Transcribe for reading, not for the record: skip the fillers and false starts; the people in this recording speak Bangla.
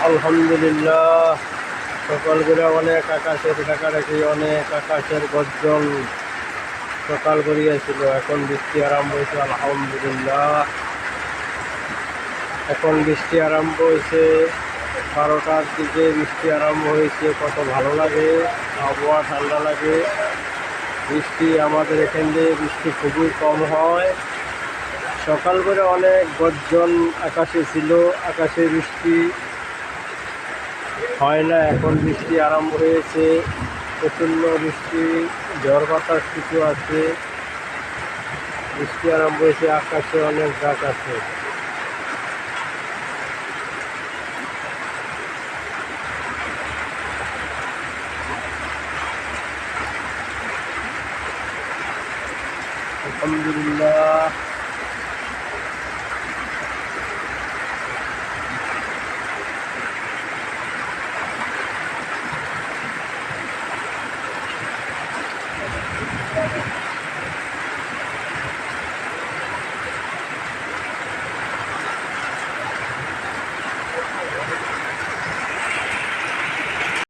আলহামদুলিল্লাহ। সকাল করে অনেক আকাশের ডাকাডাকি, অনেক আকাশের গর্জন সকাল করিয়াছিল। এখন বৃষ্টি আরম্ভ হয়েছে আলহামদুলিল্লাহ। এখন বৃষ্টি আরম্ভ হয়েছে 12টার দিকে বৃষ্টি আরম্ভ হয়েছে। কত ভালো লাগে, আবহাওয়া ঠান্ডা লাগে। বৃষ্টি আমাদের এখান দিয়ে বৃষ্টি খুবই কম হয়। সকাল করে অনেক গর্জন আকাশে ছিল, আকাশে বৃষ্টি হয় না। এখন বৃষ্টি আরম্ভ হয়েছে, প্রচণ্ড বৃষ্টি, ঝড় বাতাস কিছু আছে। বৃষ্টি আরম্ভ হয়েছে, আকাশে অনেক গাছ আছে। আলহামদুলিল্লাহ।